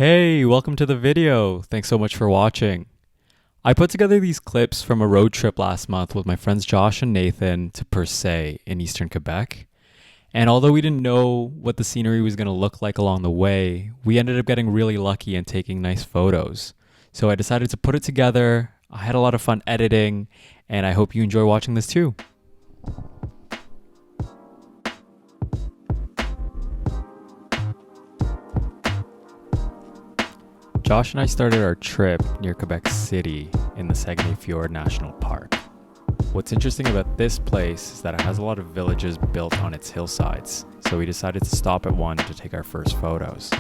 Hey, welcome to the video. Thanks so much for watching. I put together these clips from a road trip last month with my friends Josh and Nathan to Perce in eastern Quebec. And although we didn't know what the scenery was going to look like along the way, we ended up getting really lucky and taking nice photos. So I decided to put it together. I had a lot of fun editing, and I hope you enjoy watching this too. Josh and I started our trip near Quebec City in the Saguenay Fjord National Park. What's interesting about this place is that it has a lot of villages built on its hillsides, so we decided to stop at one to take our first photos.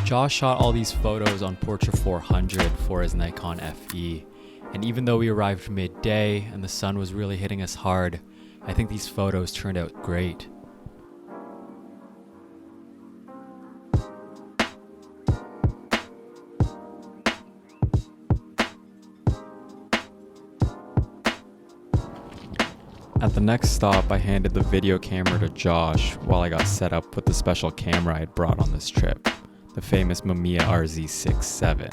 Josh shot all these photos on Portra 400 for his Nikon FE, and even though we arrived midday and the sun was really hitting us hard, I think these photos turned out great. At the next stop, I handed the video camera to Josh while I got set up with the special camera I had brought on this trip, the famous Mamiya RZ67.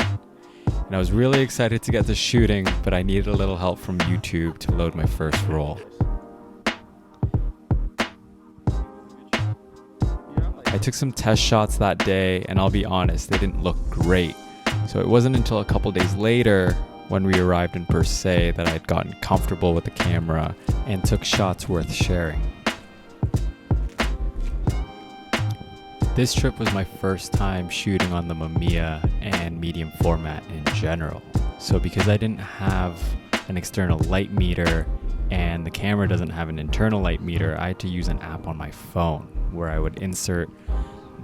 And I was really excited to get to shooting, but I needed a little help from YouTube to load my first roll. I took some test shots that day, and I'll be honest, they didn't look great. So it wasn't until a couple days later, when we arrived in Perce, that I had gotten comfortable with the camera and took shots worth sharing. This trip was my first time shooting on the Mamiya and medium format in general. So because I didn't have an external light meter and the camera doesn't have an internal light meter, I had to use an app on my phone where I would insert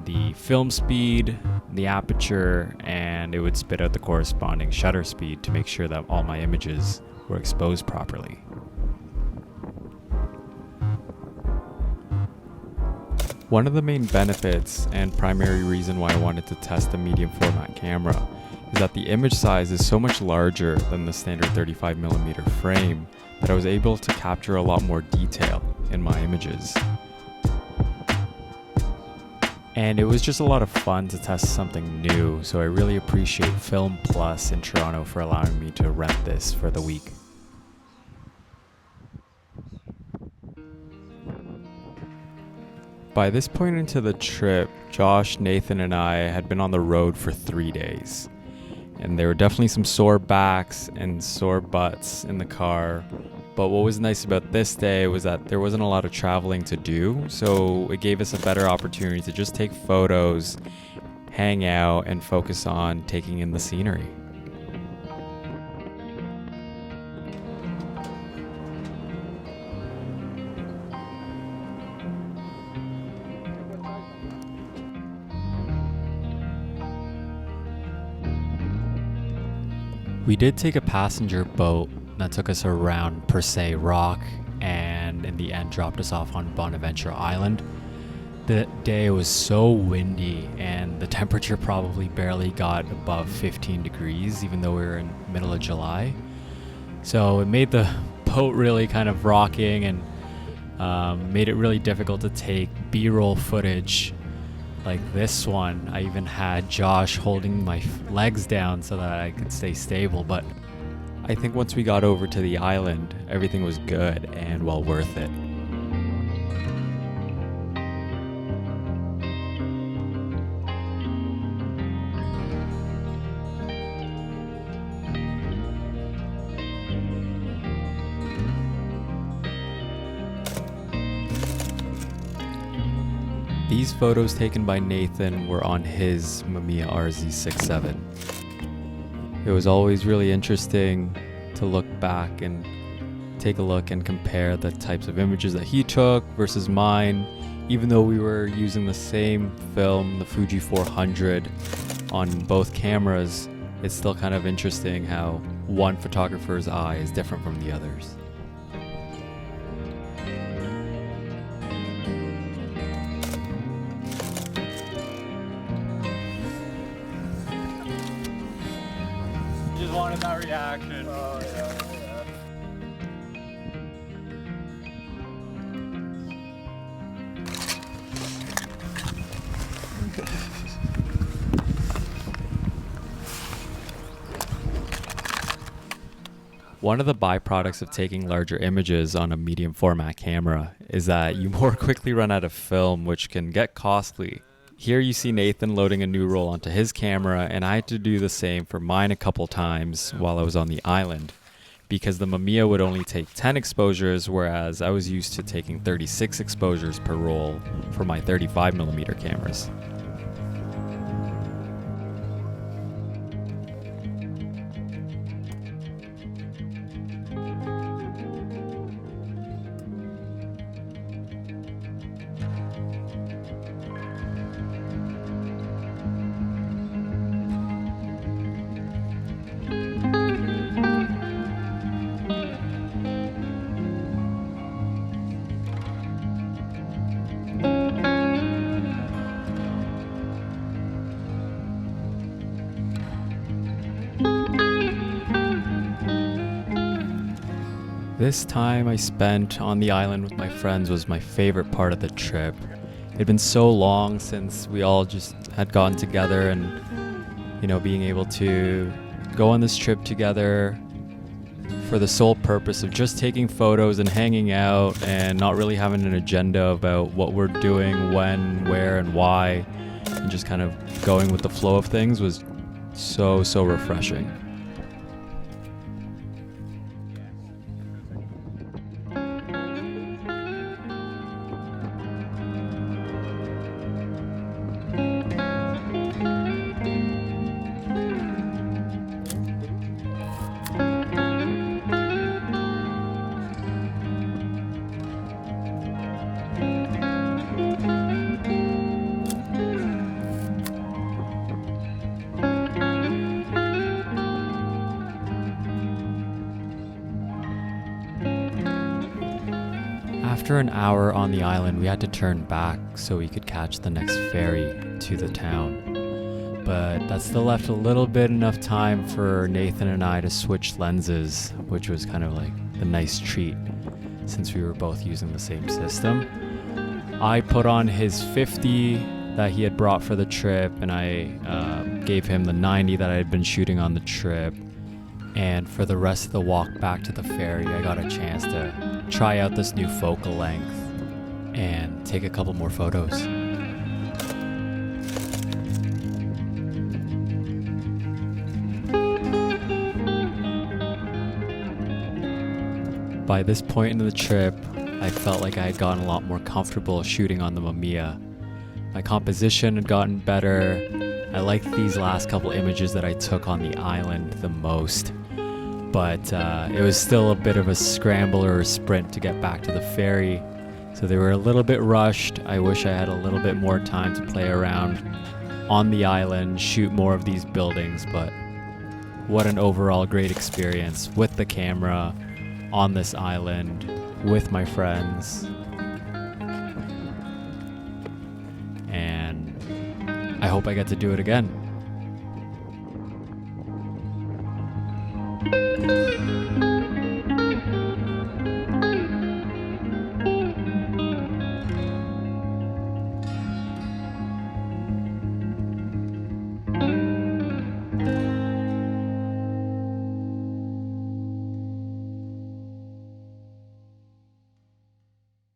the film speed, the aperture, and it would spit out the corresponding shutter speed to make sure that all my images were exposed properly. One of the main benefits and primary reason why I wanted to test the medium format camera is that the image size is so much larger than the standard 35mm frame that I was able to capture a lot more detail in my images. And it was just a lot of fun to test something new, so I really appreciate Film Plus in Toronto for allowing me to rent this for the week. By this point into the trip, Josh, Nathan, and I had been on the road for 3 days. And there were definitely some sore backs and sore butts in the car. But what was nice about this day was that there wasn't a lot of traveling to do, so it gave us a better opportunity to just take photos, hang out, and focus on taking in the scenery. We did take a passenger boat that took us around Perce Rock and in the end dropped us off on Bonaventure Island. The day was so windy and the temperature probably barely got above 15 degrees even though we were in the middle of July. So it made the boat really kind of rocking and made it really difficult to take B-roll footage like this one. I even had Josh holding my legs down so that I could stay stable, but I think once we got over to the island, everything was good and well worth it. These photos taken by Nathan were on his Mamiya RZ67. It was always really interesting to look back and take a look and compare the types of images that he took versus mine. Even though we were using the same film, the Fuji 400, on both cameras, it's still kind of interesting how one photographer's eye is different from the others. man, that reaction. Oh, yeah. One of the byproducts of taking larger images on a medium format camera is that you more quickly run out of film, which can get costly. Here you see Nathan loading a new roll onto his camera, and I had to do the same for mine a couple times while I was on the island, because the Mamiya would only take 10 exposures, whereas I was used to taking 36 exposures per roll for my 35mm cameras. This time I spent on the island with my friends was my favorite part of the trip. It had been so long since we all just had gotten together, and being able to go on this trip together for the sole purpose of just taking photos and hanging out and not really having an agenda about what we're doing, when, where, and why, and just kind of going with the flow of things was so refreshing. After an hour on the island, we had to turn back so we could catch the next ferry to the town. But that still left a little bit enough time for Nathan and I to switch lenses, which was kind of like a nice treat since we were both using the same system. I put on his 50 that he had brought for the trip, and I gave him the 90 that I had been shooting on the trip. And for the rest of the walk back to the ferry, I got a chance to try out this new focal length and take a couple more photos. By this point in the trip, I felt like I had gotten a lot more comfortable shooting on the Mamiya. My composition had gotten better. I liked these last couple images that I took on the island the most. But it was still a bit of a scramble or a sprint to get back to the ferry, so they were a little bit rushed. I wish I had a little bit more time to play around on the island, shoot more of these buildings, but what an overall great experience with the camera, on this island, with my friends. And I hope I get to do it again.